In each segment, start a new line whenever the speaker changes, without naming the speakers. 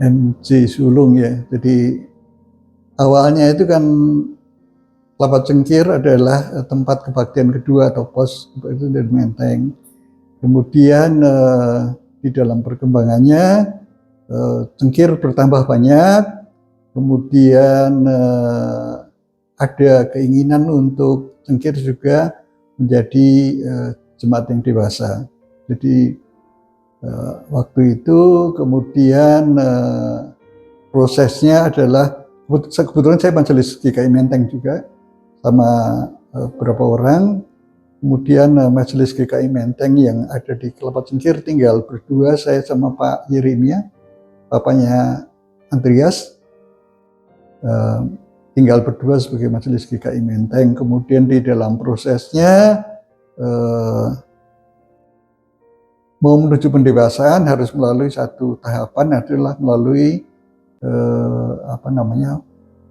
MJ Sulung ya. Jadi awalnya itu kan Kelapa Cengkir adalah tempat kebaktian kedua atau pos itu dari Menteng. Kemudian di dalam perkembangannya cengkir bertambah banyak, kemudian ada keinginan untuk cengkir juga menjadi jemaat yang dewasa. Jadi waktu itu kemudian prosesnya adalah, kebetulan saya majelis GKI Menteng juga sama beberapa orang. Kemudian majelis GKI Menteng yang ada di Kelapa Cengkir tinggal berdua, saya sama Pak Yeremia, bapaknya Andreas, tinggal berdua sebagai majelis GKI Menteng. Kemudian di dalam prosesnya mau menuju pendewasaan harus melalui satu tahapan, adalah melalui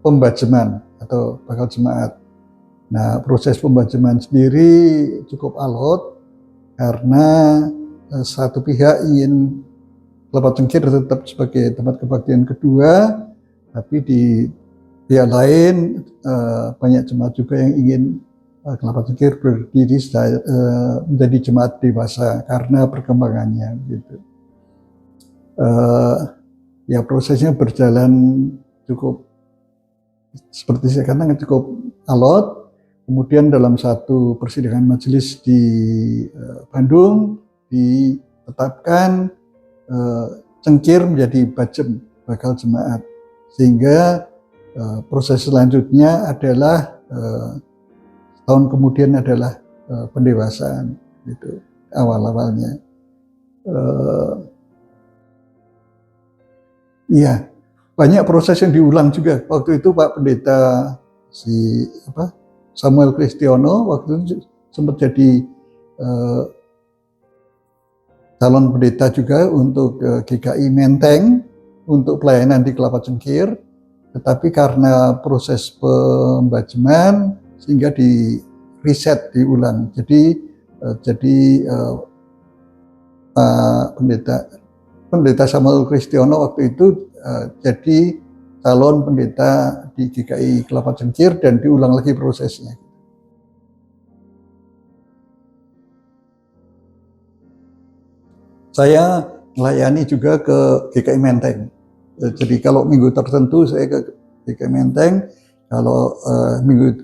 pembajeman atau bakal jemaat. Nah, proses pembajeman sendiri cukup alot karena satu pihak ingin Kelapa Cengkir tetap sebagai tempat kebaktian kedua, tapi di pihak lain banyak jemaat juga yang ingin Kelapa Cengkir berdiri menjadi jemaat dewasa karena perkembangannya gitu. Ya prosesnya berjalan cukup, seperti saya katakan, cukup alot. Kemudian dalam satu persidangan majelis di Bandung ditetapkan Cengkir menjadi bajem, bakal jemaat, sehingga proses selanjutnya adalah tahun kemudian adalah pendewasaan gitu awal-awalnya. Iya, banyak proses yang diulang juga. Waktu itu Pak Pendeta Samuel Kristiono waktu itu sempat jadi calon pendeta juga untuk GKI Menteng untuk pelayanan di Kelapa Cengkir, tetapi karena proses pembajeman sehingga di reset, diulang. Jadi Pak Pendeta Samuel Kristiono waktu itu jadi calon pendeta di GKI Kelapa Cengkir dan diulang lagi prosesnya. Saya melayani juga ke GKI Menteng. Jadi kalau minggu tertentu saya ke GKI Menteng, kalau minggu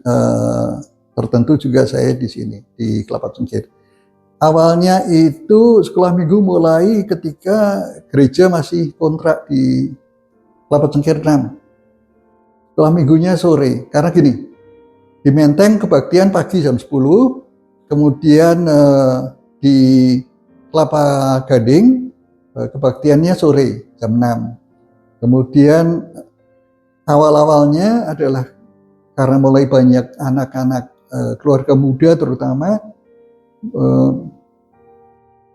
tertentu juga saya di sini di Kelapa Cengkir. Awalnya itu sekolah minggu mulai ketika gereja masih kontrak di Kelapa Cengkir 6. Sekolah minggunya sore, karena gini, di Menteng kebaktian pagi jam 10, kemudian di Kelapa Gading kebaktiannya sore jam 6. Kemudian awal-awalnya adalah karena mulai banyak anak-anak keluarga muda terutama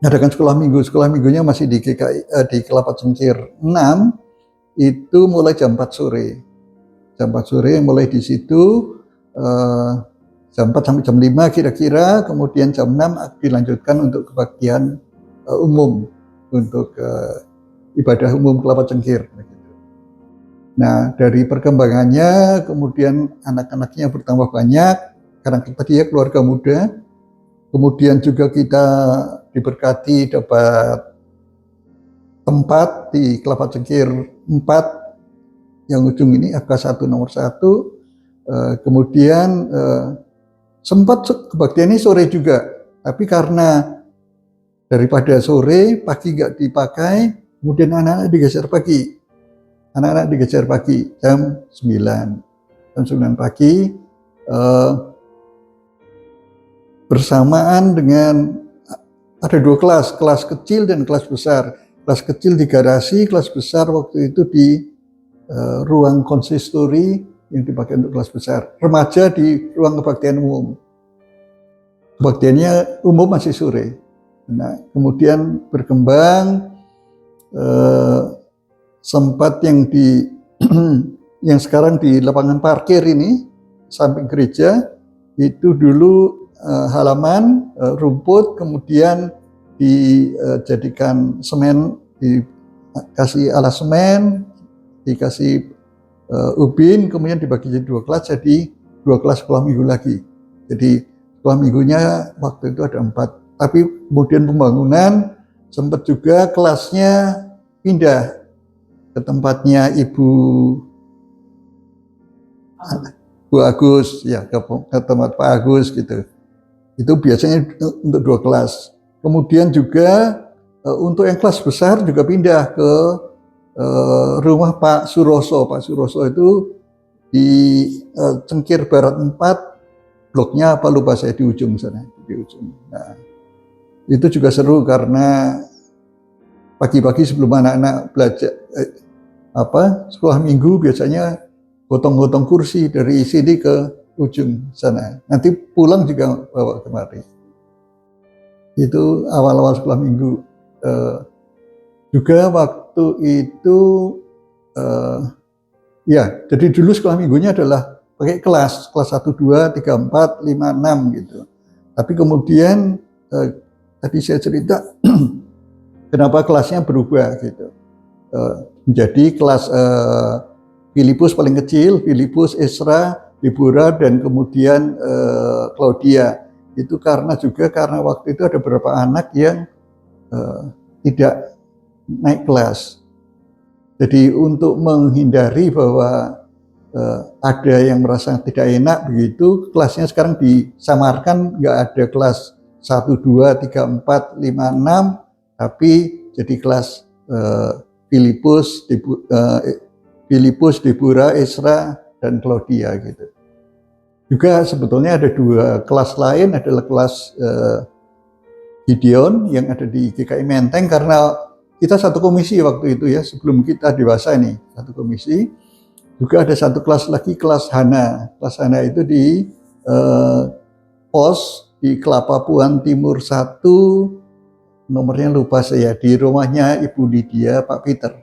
mengadakan sekolah minggu. Sekolah minggunya masih di Kelapa Cengkir 6, itu mulai jam 4 sore. Jam 4 sore mulai di situ, jam 4 sampai jam 5 kira-kira, kemudian jam 6 dilanjutkan untuk kebaktian umum, untuk ibadah umum Kelapa Cengkir. Nah, dari perkembangannya kemudian anak-anaknya bertambah banyak, karena tadi ya keluarga muda. Kemudian juga kita diberkati dapat tempat di Kelapa Cengkir 4 yang ujung ini, FK1 nomor 1. Kemudian sempat kebaktian ini sore juga, tapi karena daripada sore, pagi nggak dipakai, kemudian anak-anak digeser pagi. Anak-anak digeser pagi jam 9. Jam 9 pagi bersamaan dengan ada 2 kelas, kelas kecil dan kelas besar. Kelas kecil di garasi, kelas besar waktu itu di ruang konsistori yang dipakai untuk kelas besar. Remaja di ruang kebaktian umum. Kebaktiannya umum masih sore. Nah, kemudian berkembang sempat yang yang sekarang di lapangan parkir ini samping gereja itu dulu halaman rumput, kemudian dijadikan semen, kasih alasmen, dikasih ubin, kemudian dibagi jadi 2 kelas, jadi 2 kelas sekolah minggu lagi. Jadi sekolah minggunya waktu itu ada 4. Tapi kemudian pembangunan sempat juga kelasnya pindah ke tempatnya Bu Agus, ya ke tempat Pak Agus gitu. Itu biasanya untuk 2 kelas. Kemudian juga untuk yang kelas besar juga pindah ke rumah Pak Suroso. Pak Suroso itu di Cengkir Barat 4, bloknya apa lupa saya, di ujung sana, di ujung. Nah, itu juga seru karena pagi-pagi sebelum anak-anak belajar sekolah minggu biasanya gotong-gotong kursi dari sini ke ujung sana. Nanti pulang juga bawa kemari. Itu awal-awal sekolah minggu. Juga waktu itu ya, jadi dulu sekolah minggunya adalah pakai kelas 1, 2, 3, 4, 5, 6 gitu. Tapi kemudian tadi saya cerita kenapa kelasnya berubah gitu. Menjadi kelas Filipus paling kecil, Filipus, Esra, Deborah, dan kemudian Claudia. Itu karena waktu itu ada beberapa anak yang tidak naik kelas. Jadi untuk menghindari bahwa ada yang merasa tidak enak begitu, kelasnya sekarang disamarkan, nggak ada kelas 1, 2, 3, 4, 5, 6, tapi jadi kelas Filipus, Deborah, Esra, dan Claudia gitu. Juga sebetulnya ada 2 kelas lain, adalah kelas Gideon yang ada di GKI Menteng, karena kita satu komisi waktu itu ya, sebelum kita dewasa nih, satu komisi. Juga ada 1 kelas lagi, kelas Hana. Kelas Hana itu di pos di Kelapa Puan Timur 1, nomornya lupa saya, di rumahnya Ibu Lydia, Pak Peter.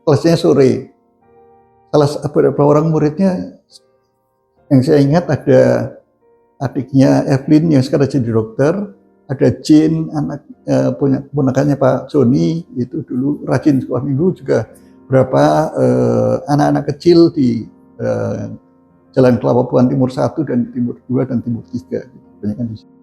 Kelasnya sore. Salah beberapa orang muridnya yang saya ingat ada adiknya Evelyn yang sekarang jadi dokter, ada Jane, anak ponakannya Pak Joni, itu dulu rajin sekolah minggu. Juga berapa anak-anak kecil di Jalan Kelapa Puan Timur 1 dan Timur 2 dan Timur 3. Banyak kan di sini.